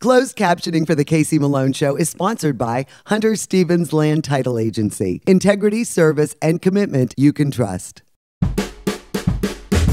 Closed captioning for the Casey Malone Show is sponsored by Hunter Stevens Land Title Agency. Integrity, service, and commitment you can trust.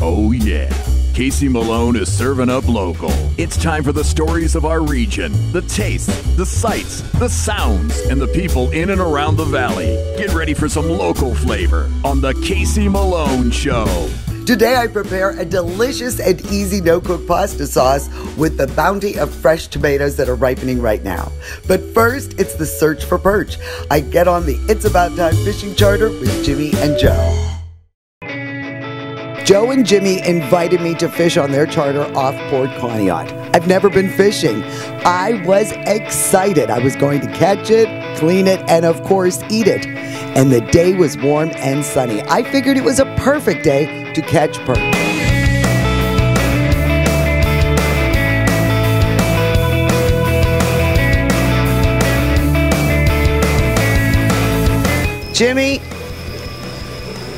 Oh yeah, Casey Malone is serving up local. It's time for the stories of our region, the tastes, the sights, the sounds, and the people in and around the valley. Get ready for some local flavor on the Casey Malone Show. Today I prepare a delicious and easy no-cook pasta sauce with the bounty of fresh tomatoes that are ripening right now. But first, it's the search for perch. I get on the It's About Time fishing charter with Jimmy and Joe. Joe and Jimmy invited me to fish on their charter off Port Conneaut. I've never been fishing. I was excited. I was going to catch it, clean it, and of course eat it. And the day was warm and sunny. I figured it was a perfect day to catch perch. Jimmy,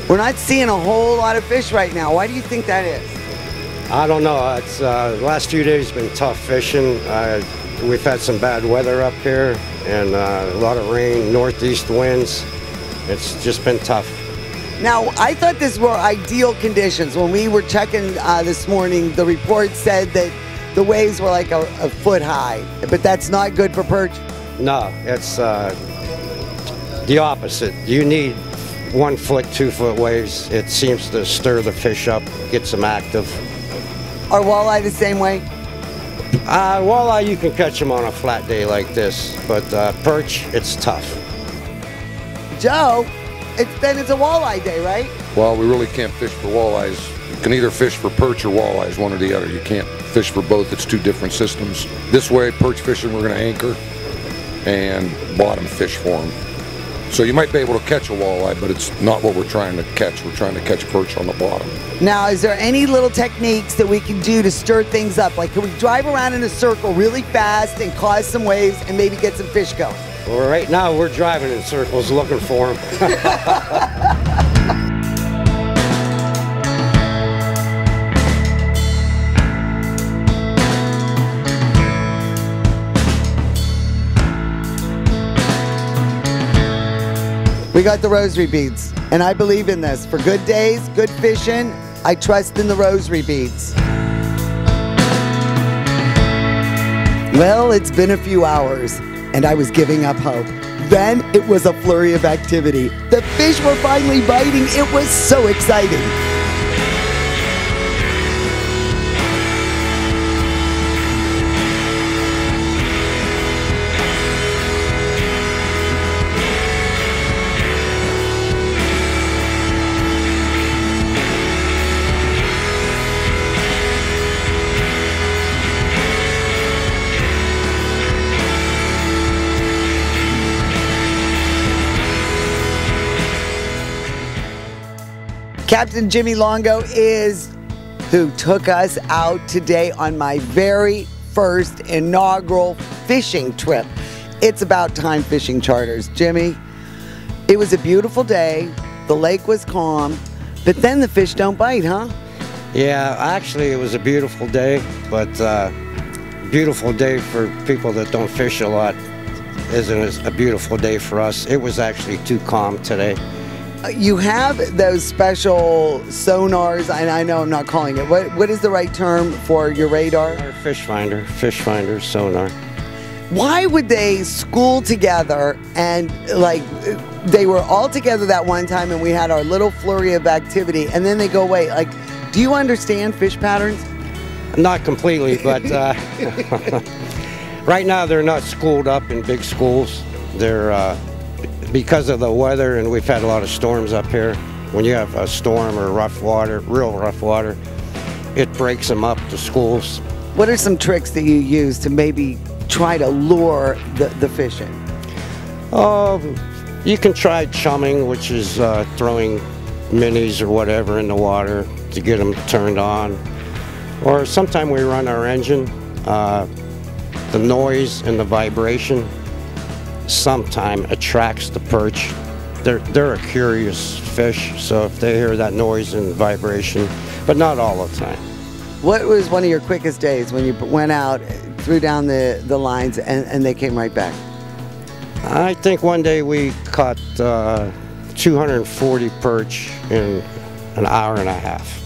we're not seeing a whole lot of fish right now. Why do you think that is? I don't know. It's the last few days been tough fishing. We've had some bad weather up here and a lot of rain, northeast winds. It's just been tough. Now, I thought these were ideal conditions. When we were checking this morning, the report said that the waves were like a foot high, but that's not good for perch. No, it's the opposite. You need 1 foot, 2 foot waves. It seems to stir the fish up, gets them active. Are walleye the same way? Walleye, you can catch them on a flat day like this, but perch, it's tough. Joe, it's a walleye day, right? Well, we really can't fish for walleyes. You can either fish for perch or walleyes, one or the other. You can't fish for both. It's two different systems. This way, perch fishing, we're going to anchor and bottom fish for them. So you might be able to catch a walleye, but it's not what we're trying to catch. We're trying to catch perch on the bottom. Now, is there any little techniques that we can do to stir things up? Like, can we drive around in a circle really fast and cause some waves and maybe get some fish going? Well, right now we're driving in circles looking for them. We got the rosary beads, and I believe in this. For good days, good fishing, I trust in the rosary beads. Well, it's been a few hours, and I was giving up hope. Then it was a flurry of activity. The fish were finally biting. It was so exciting. Captain Jimmy Longo is who took us out today on my very first inaugural fishing trip. It's About Time fishing charters. Jimmy, it was a beautiful day. The lake was calm, but then the fish don't bite, huh? Yeah, actually it was a beautiful day, but beautiful day for people that don't fish a lot isn't a beautiful day for us. It was actually too calm today. You have those special sonars, and I know I'm not calling it. What is the right term for your radar? Our fish finder sonar. Why would they school together and like they were all together that one time and we had our little flurry of activity and then they go away? Like, do you understand fish patterns? Not completely, but right now they're not schooled up in big schools. They're because of the weather, and we've had a lot of storms up here. When you have a storm or rough water, real rough water, it breaks them up to schools. What are some tricks that you use to maybe try to lure the fish in? You can try chumming, which is throwing minis or whatever in the water to get them turned on. Or sometimes we run our engine. The noise and the vibration sometimes attracts the perch. They're a curious fish, so if they hear that noise and vibration, but not all the time. What was one of your quickest days when you went out threw down the lines and they came right back? I think one day we caught 240 perch in an hour and a half.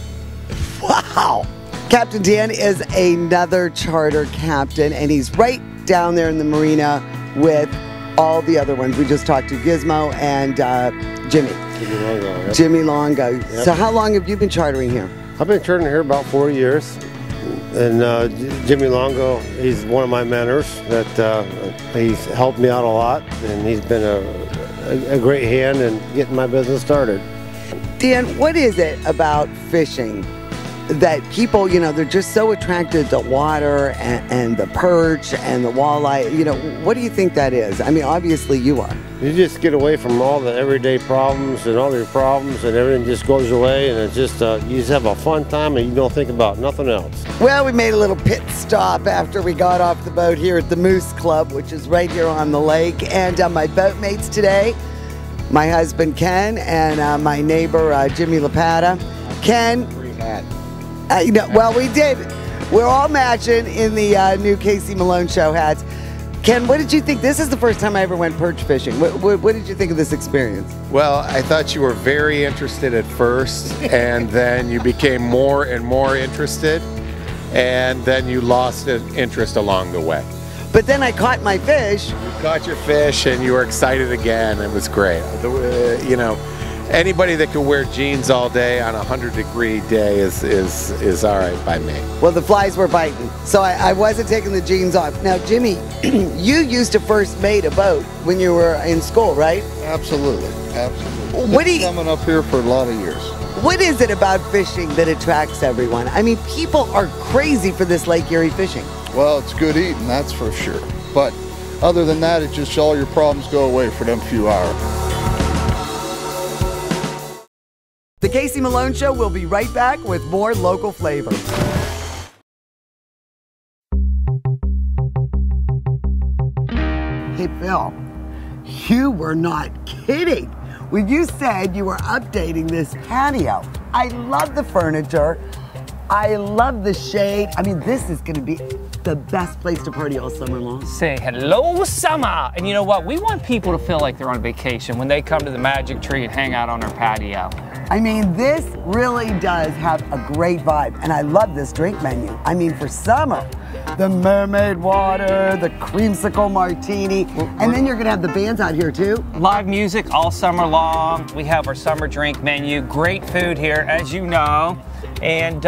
Wow! Captain Dan is another charter captain, and he's right down there in the marina with all the other ones. We just talked to Gizmo and Jimmy. Jimmy Longo. Yep. Jimmy Longo. Yep. So how long have you been chartering here? I've been chartering here about 4 years. And Jimmy Longo, he's one of my mentors. That he's helped me out a lot, and he's been a great hand in getting my business started. Dan, what is it about fishing that people, you know, they're just so attracted to water and the perch and the walleye? You know, what do you think that is? I mean, obviously you are. You just get away from all the everyday problems and all your problems, and everything just goes away, and it's just you just have a fun time, and you don't think about nothing else. Well, we made a little pit stop after we got off the boat here at the Moose Club, which is right here on the lake. And my boatmates today, my husband Ken and my neighbor Jimmy LaPata. Ken, you know, well, we did. We're all matching in the new Casey Malone Show hats. Ken, what did you think? This is the first time I ever went perch fishing. What did you think of this experience? Well, I thought you were very interested at first, and then you became more and more interested, and then you lost interest along the way. But then I caught my fish. You caught your fish, and you were excited again. It was great. You know, anybody that could wear jeans all day on a 100-degree day is all right by me. Well, the flies were biting, so I wasn't taking the jeans off. Now, Jimmy, you used to first mate a boat when you were in school, right? Absolutely, absolutely. What do you, coming up here for a lot of years. What is it about fishing that attracts everyone? I mean, people are crazy for this Lake Erie fishing. Well, it's good eating, that's for sure. But other than that, it's just all your problems go away for them few hours. The Casey Malone Show will be right back with more local flavor. Hey, Phil, you were not kidding when you said you were updating this patio. I love the furniture. I love the shade. I mean, this is going to be the best place to party all summer long. Say hello, summer. And you know what? We want people to feel like they're on vacation when they come to the Magic Tree and hang out on our patio. I mean, this really does have a great vibe, and I love this drink menu. I mean, for summer, the mermaid water, the creamsicle martini, and then you're gonna have the bands out here too. Live music all summer long. We have our summer drink menu. Great food here, as you know. And,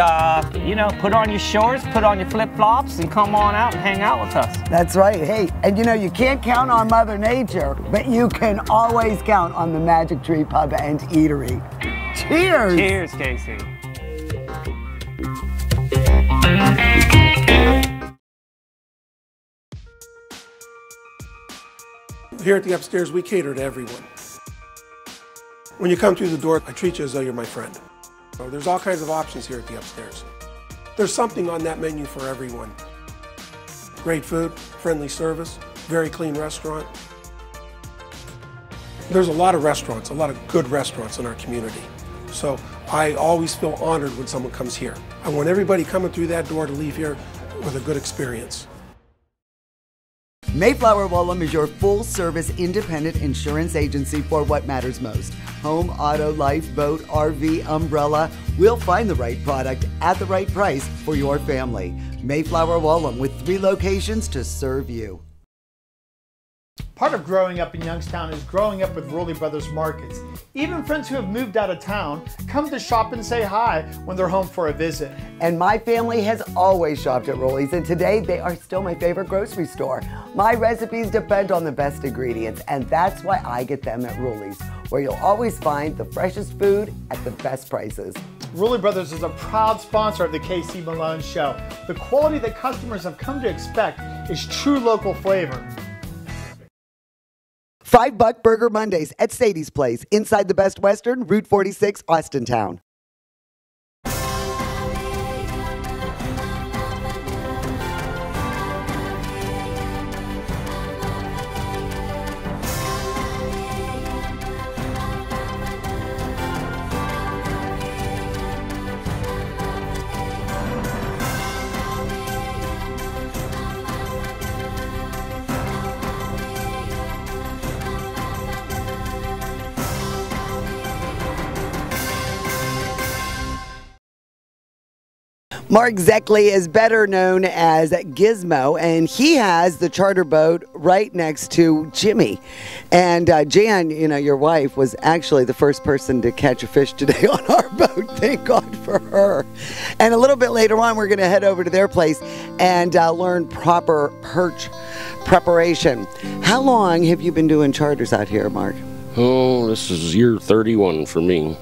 you know, put on your shorts, put on your flip-flops, and come on out and hang out with us. That's right. Hey, and you know, you can't count on Mother Nature, but you can always count on the Magic Tree Pub and Eatery. Cheers! Cheers, Casey. Here at the Upstairs, we cater to everyone. When you come through the door, I treat you as though you're my friend. So there's all kinds of options here at the Upstairs. There's something on that menu for everyone. Great food, friendly service, very clean restaurant. There's a lot of restaurants, a lot of good restaurants in our community. So I always feel honored when someone comes here. I want everybody coming through that door to leave here with a good experience. Mayflower Woolham is your full-service independent insurance agency for what matters most. Home, auto, life, boat, RV, umbrella. We'll find the right product at the right price for your family. Mayflower Woolham with 3 locations to serve you. Part of growing up in Youngstown is growing up with Rowley Brothers Markets. Even friends who have moved out of town come to shop and say hi when they're home for a visit. And my family has always shopped at Rowley's, and today they are still my favorite grocery store. My recipes depend on the best ingredients, and that's why I get them at Rowley's, where you'll always find the freshest food at the best prices. Rowley Brothers is a proud sponsor of the Casey Malone Show. The quality that customers have come to expect is true local flavor. $5 Burger Mondays at Sadie's Place, inside the Best Western, Route 46, Austintown. Mark Zeckley is better known as Gizmo, and he has the charter boat right next to Jimmy. And Jan, you know, your wife, was actually the first person to catch a fish today on our boat. Thank God for her. And a little bit later on, we're going to head over to their place and learn proper perch preparation. How long have you been doing charters out here, Mark? Oh, this is year 31 for me.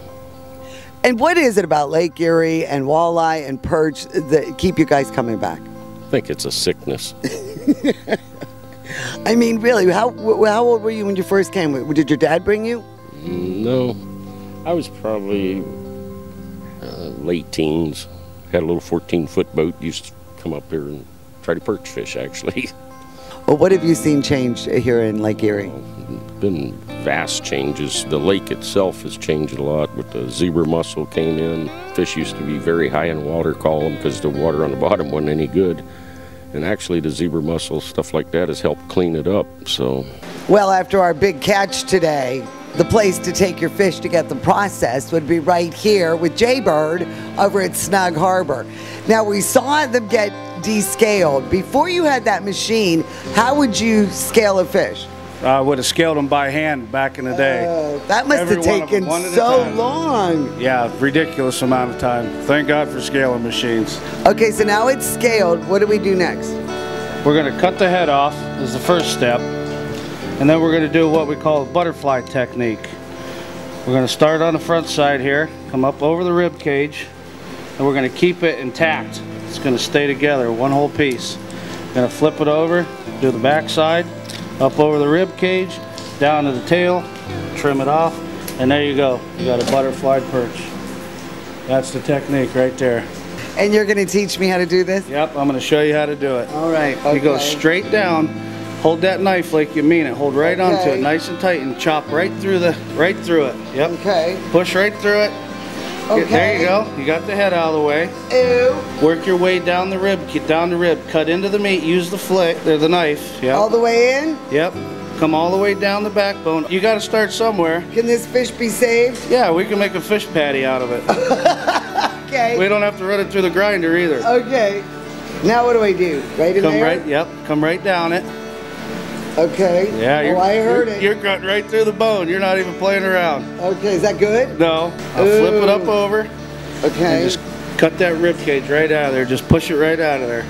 And what is it about Lake Erie and walleye and perch that keep you guys coming back? I think it's a sickness. I mean, really, how old were you when you first came? Did your dad bring you? No, I was probably late teens. Had a little 14-foot boat. Used to come up here and try to perch fish, actually. Well, what have you seen change here in Lake Erie? Been vast changes. The lake itself has changed a lot. With the zebra mussel came in, fish used to be very high in water column because the water on the bottom wasn't any good. And actually the zebra mussel, stuff like that, has helped clean it up. So, well, after our big catch today, the place to take your fish to get them processed would be right here with Jaybird over at Snug Harbor. Now, we saw them get descaled. Before you had that machine, how would you scale a fish? I would have scaled them by hand back in the day. That must have taken so long. Yeah, ridiculous amount of time. Thank God for scaling machines. Okay, so now it's scaled. What do we do next? We're going to cut the head off as the first step. And then we're going to do what we call a butterfly technique. We're going to start on the front side here, come up over the rib cage, and we're going to keep it intact. It's going to stay together, one whole piece. Going to flip it over, do the back side, up over the rib cage, down to the tail, trim it off, and there you go. You got a butterfly perch. That's the technique right there. And you're going to teach me how to do this? Yep, I'm going to show you how to do it. All right. Okay. You go straight down, hold that knife like you mean it. Hold right onto it, nice and tight, and chop right through it. Yep. Okay. Push right through it. Okay. There you go. You got the head out of the way. Ew. Work your way down the rib. Get down the rib. Cut into the meat. Use the the knife. Yep. All the way in? Yep. Come all the way down the backbone. You got to start somewhere. Can this fish be saved? Yeah, we can make a fish patty out of it. Okay. We don't have to run it through the grinder either. Okay. Now what do I do? Right in there? Yep. Come right down it. Okay. Yeah, I heard it. You're cutting right through the bone. You're not even playing around. Okay, is that good? No. I'll flip it up over. Okay. And just cut that rib cage right out of there. Just push it right out of there.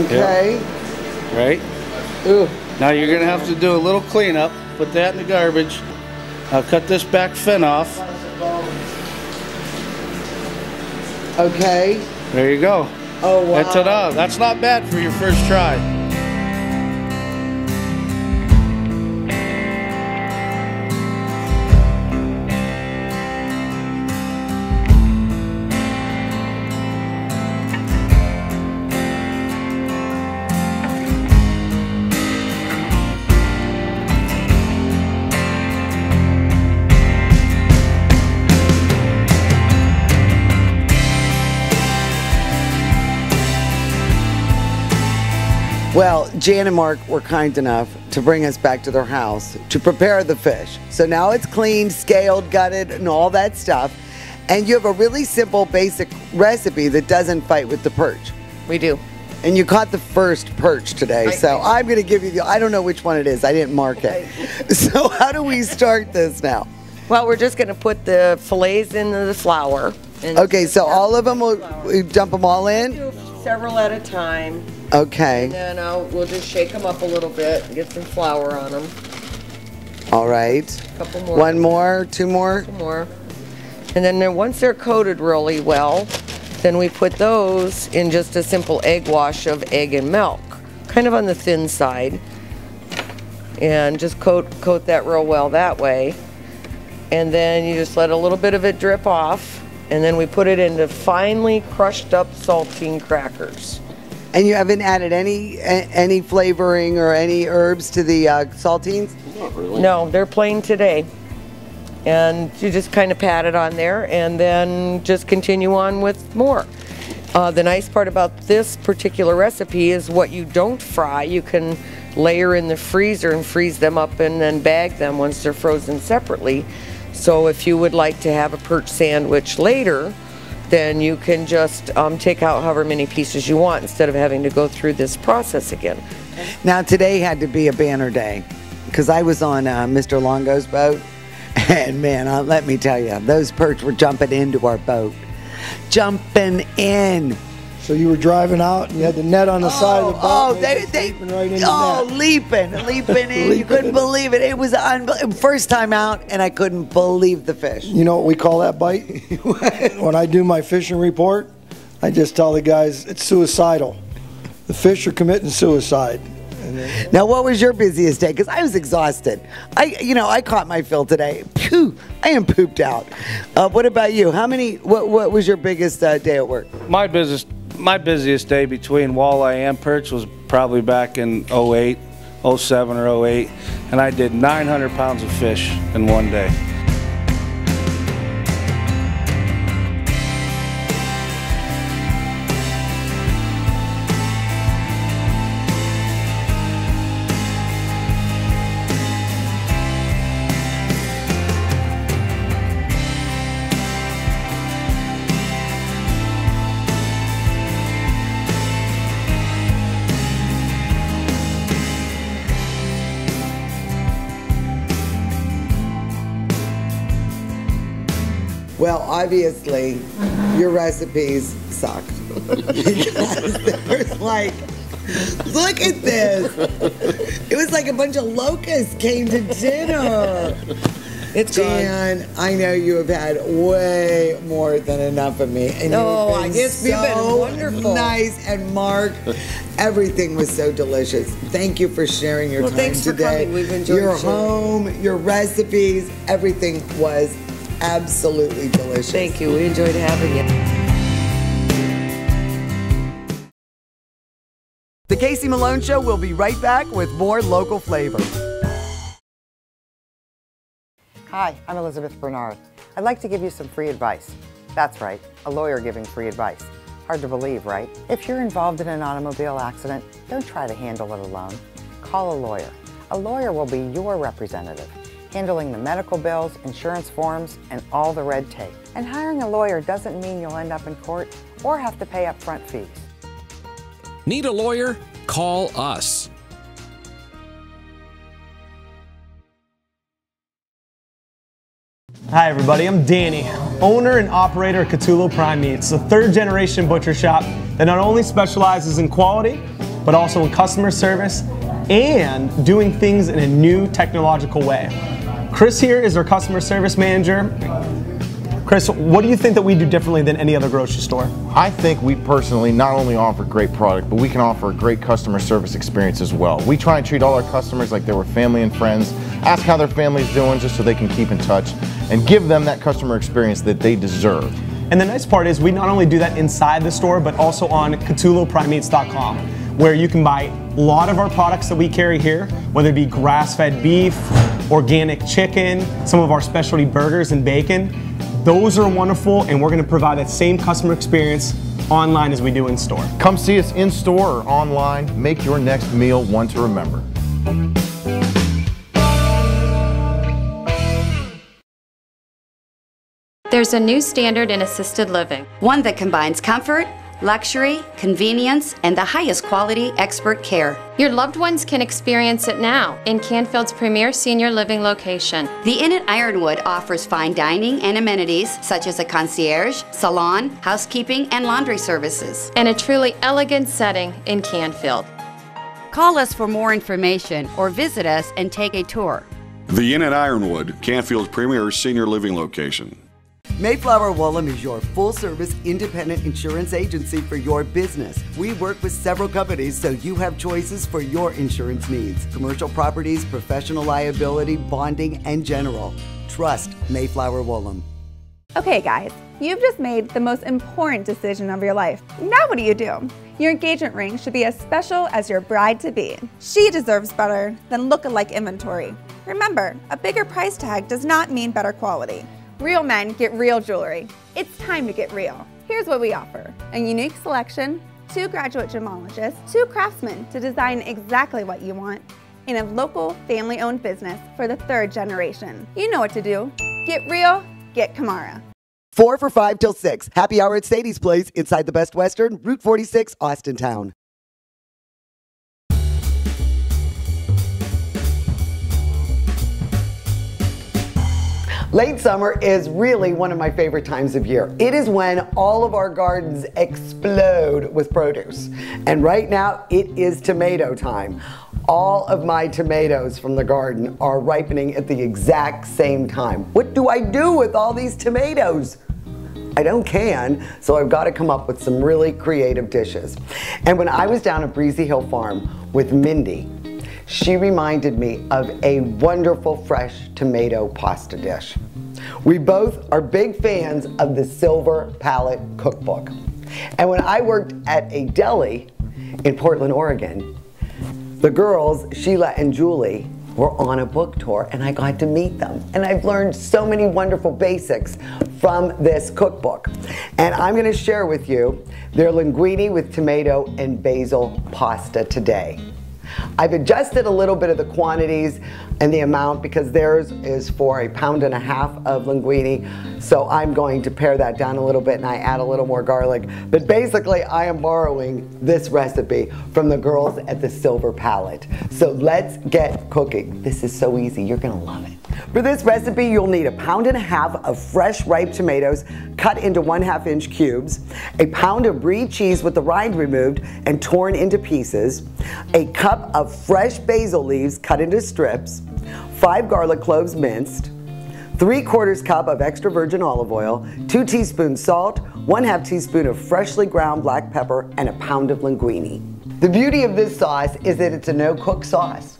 Okay. Yep. Right? Ooh. Now you're going to have to do a little cleanup. Put that in the garbage. I'll cut this back fin off. Okay. There you go. Oh, wow. And ta-da. That's not bad for your first try. Well, Jan and Mark were kind enough to bring us back to their house to prepare the fish. So now it's cleaned, scaled, gutted, and all that stuff. And you have a really simple, basic recipe that doesn't fight with the perch. We do. And you caught the first perch today, so I'm going to give you I don't know which one it is. I didn't mark it. So how do we start this now? Well, we're just going to put the fillets into the flour. Okay, so all of them, we dump them all in? Several at a time. Okay. And then we'll just shake them up a little bit and get some flour on them. All right. A couple more. One more, two more? Two more. And then once they're coated really well, then we put those in just a simple egg wash of egg and milk, kind of on the thin side. And just coat that real well that way. And then you just let a little bit of it drip off. And then we put it into finely crushed up saltine crackers. And you haven't added any flavoring or any herbs to the saltines? Not really. No, they're plain today. And you just kind of pat it on there and then just continue on with more. The nice part about this particular recipe is what you don't fry, you can layer in the freezer and freeze them up and then bag them once they're frozen separately. So if you would like to have a perch sandwich later, then you can just take out however many pieces you want instead of having to go through this process again. Now today had to be a banner day because I was on Mr. Longo's boat, and man, let me tell you, those perch were jumping into our boat. Jumping in. So you were driving out and you had the net on the side of the boat. Oh, they right in the net. leaping in. You couldn't believe it. It was first time out, and I couldn't believe the fish. You know what we call that bite? When I do my fishing report, I just tell the guys it's suicidal. The fish are committing suicide. Now, what was your busiest day? Because I was exhausted. I caught my fill today. Phew, I am pooped out. What about you? What was your biggest day at work? My busiest day between walleye and perch was probably back in 08, 07 or 08, and I did 900 pounds of fish in one day. Well, obviously, your recipes sucked. Because there's like, look at this. It was like a bunch of locusts came to dinner. It's Dan, I know you have had way more than enough of me. And I guess you've been wonderful. Nice, and Mark, everything was so delicious. Thank you for sharing your time thanks today. for coming. We've enjoyed your sharing. home, your recipes, everything was absolutely delicious. Thank you. We enjoyed having you. The Casey Malone Show will be right back with more local flavor. Hi, I'm Elizabeth Bernard. I'd like to give you some free advice. That's right, a lawyer giving free advice. Hard to believe, right? If you're involved in an automobile accident, don't try to handle it alone. Call a lawyer. A lawyer will be your representative, handling the medical bills, insurance forms, and all the red tape. And hiring a lawyer doesn't mean you'll end up in court or have to pay upfront fees. Need a lawyer? Call us. Hi everybody, I'm Danny, owner and operator of Cthulhu Prime Meats, a third-generation butcher shop that not only specializes in quality, but also in customer service and doing things in a new technological way. Chris here is our customer service manager. Chris, what do you think that we do differently than any other grocery store? I think we personally not only offer great product, but we can offer a great customer service experience as well. We try and treat all our customers like they were family and friends, ask how their family's doing just so they can keep in touch, and give them that customer experience that they deserve. And the nice part is we not only do that inside the store, but also on CthulhuPrimeMeats.com, where you can buy a lot of our products that we carry here, whether it be grass-fed beef, organic chicken, some of our specialty burgers and bacon. Those are wonderful, and we're going to provide that same customer experience online as we do in store. Come see us in store or online. Make your next meal one to remember. There's a new standard in assisted living. One that combines comfort, luxury, convenience, and the highest quality expert care. Your loved ones can experience it now in Canfield's premier senior living location. The Inn at Ironwood offers fine dining and amenities such as a concierge, salon, housekeeping, and laundry services. And a truly elegant setting in Canfield. Call us for more information or visit us and take a tour. The Inn at Ironwood, Canfield's premier senior living location. Mayflower Woolham is your full-service independent insurance agency for your business. We work with several companies so you have choices for your insurance needs. Commercial properties, professional liability, bonding, and general. Trust Mayflower Woolham. Okay guys, you've just made the most important decision of your life. Now what do you do? Your engagement ring should be as special as your bride-to-be. She deserves better than look-alike inventory. Remember, a bigger price tag does not mean better quality. Real men get real jewelry. It's time to get real. Here's what we offer. A unique selection, 2 graduate gemologists, 2 craftsmen to design exactly what you want, and a local family-owned business for the 3rd generation. You know what to do. Get real, get Kamara. 4 for $5 till 6. Happy hour at Sadie's Place inside the Best Western, Route 46, Austintown. Late summer is really one of my favorite times of year. It is when all of our gardens explode with produce. And right now it is tomato time. All of my tomatoes from the garden are ripening at the exact same time. What do I do with all these tomatoes? I don't can, so I've got to come up with some really creative dishes. And when I was down at Breezy Hill Farm with Mindy, she reminded me of a wonderful fresh tomato pasta dish. We both are big fans of the Silver Palette Cookbook. And when I worked at a deli in Portland, Oregon, the girls, Sheila and Julie, were on a book tour and I got to meet them. And I've learned so many wonderful basics from this cookbook. And I'm gonna share with you their linguine with tomato and basil pasta today. I've adjusted a little bit of the quantities and the amount because theirs is for 1.5 pounds of linguine. So I'm going to pare that down a little bit and I add a little more garlic. But basically I am borrowing this recipe from the girls at the Silver Palette. So let's get cooking. This is so easy, you're gonna love it. For this recipe, you'll need 1.5 pounds of fresh ripe tomatoes cut into 1/2 inch cubes, 1 pound of brie cheese with the rind removed and torn into pieces, 1 cup of fresh basil leaves cut into strips, 5 garlic cloves minced, 3/4 cup of extra virgin olive oil, 2 teaspoons salt, 1/2 teaspoon of freshly ground black pepper, and 1 pound of linguine. The beauty of this sauce is that it's a no-cook sauce.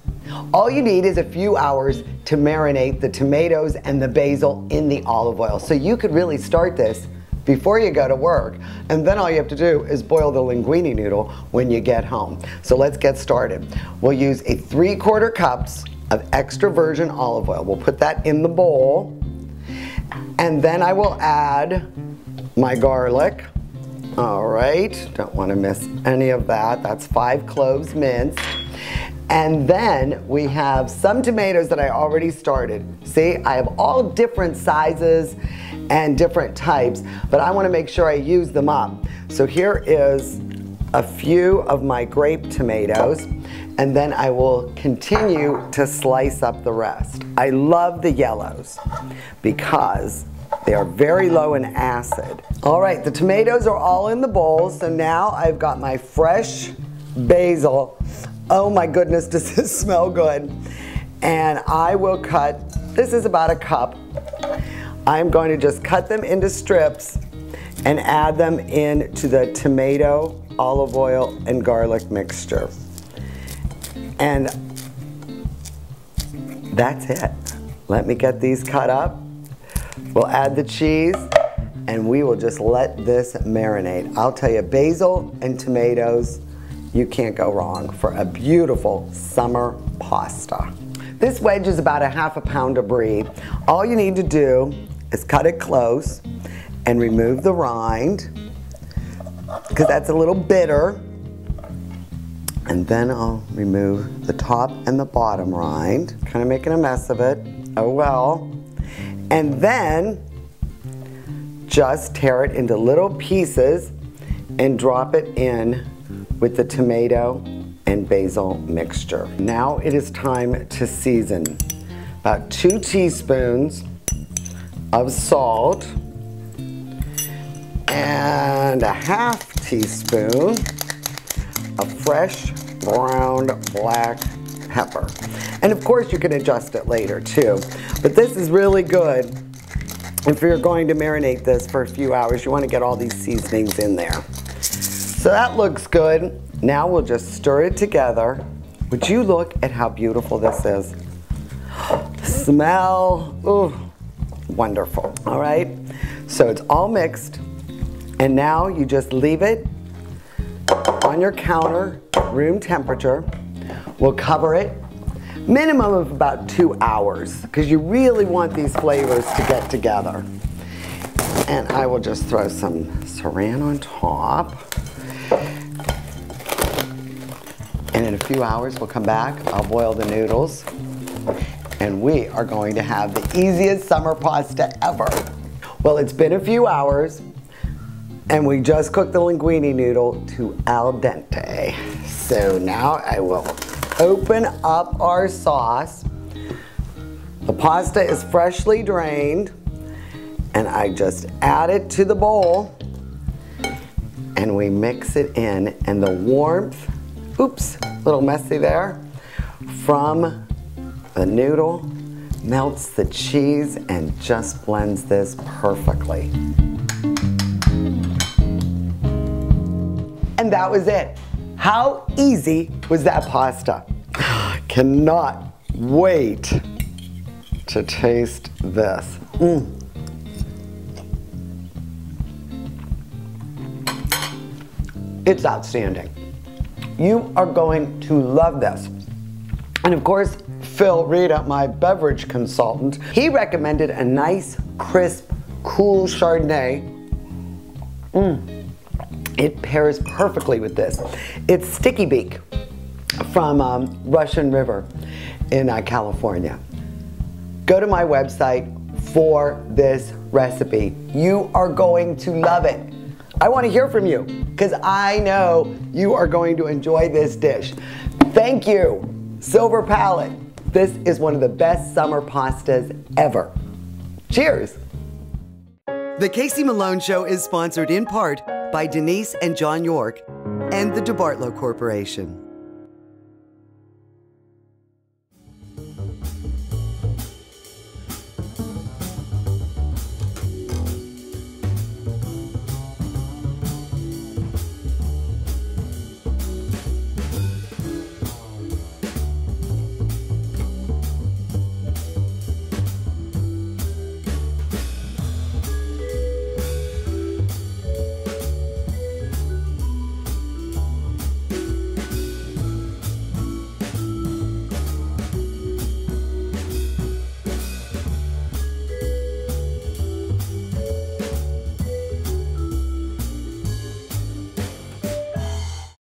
All you need is a few hours to marinate the tomatoes and the basil in the olive oil. So you could really start this before you go to work, and then all you have to do is boil the linguine noodle when you get home. So let's get started. We'll use 3/4 cups of extra virgin olive oil. We'll put that in the bowl, and then I will add my garlic. All right, don't want to miss any of that. That's 5 cloves minced. And then we have some tomatoes that I already started. See, I have all different sizes and different types, but I want to make sure I use them up. So here is a few of my grape tomatoes, and then I will continue to slice up the rest. I love the yellows because they are very low in acid. All right, the tomatoes are all in the bowl, so now I've got my fresh basil. Oh my goodness, does this smell good? And I will cut, this is about 1 cup. I'm going to just cut them into strips and add them into the tomato, olive oil, and garlic mixture. And that's it. Let me get these cut up. We'll add the cheese and we will just let this marinate. I'll tell you, basil and tomatoes, you can't go wrong for a beautiful summer pasta. This wedge is about 1/2 pound of brie. All you need to do is cut it close and remove the rind because that's a little bitter. And then I'll remove the top and the bottom rind, kind of making a mess of it. Oh well. And then just tear it into little pieces and drop it in with the tomato and basil mixture. Now it is time to season. About 2 teaspoons of salt and 1/2 teaspoon of fresh ground black pepper. And of course you can adjust it later too, but this is really good. If you're going to marinate this for a few hours, you want to get all these seasonings in there. So that looks good. Now we'll just stir it together. Would you look at how beautiful this is? The smell, ooh, wonderful. All right, so it's all mixed. And now you just leave it on your counter, room temperature. We'll cover it, minimum of about 2 hours, because you really want these flavors to get together. And I will just throw some saran on top. And in a few hours, we'll come back, I'll boil the noodles, and we are going to have the easiest summer pasta ever. Well, it's been a few hours, and we just cooked the linguine noodle to al dente. So now I will open up our sauce. The pasta is freshly drained, and I just add it to the bowl, and we mix it in, and the warmth, oops, a little messy there, from the noodle melts the cheese and just blends this perfectly. And that was it. How easy was that pasta? Cannot wait to taste this. It's outstanding. You are going to love this. And of course, Phil Rita, my beverage consultant, he recommended a nice, crisp, cool Chardonnay. It pairs perfectly with this. It's Sticky Beak from Russian River in California. Go to my website for this recipe. You are going to love it. I want to hear from you because I know you are going to enjoy this dish. Thank you, Silver Palette. This is one of the best summer pastas ever. Cheers. The Casey Malone Show is sponsored in part by Denise and John York and the DeBartolo Corporation.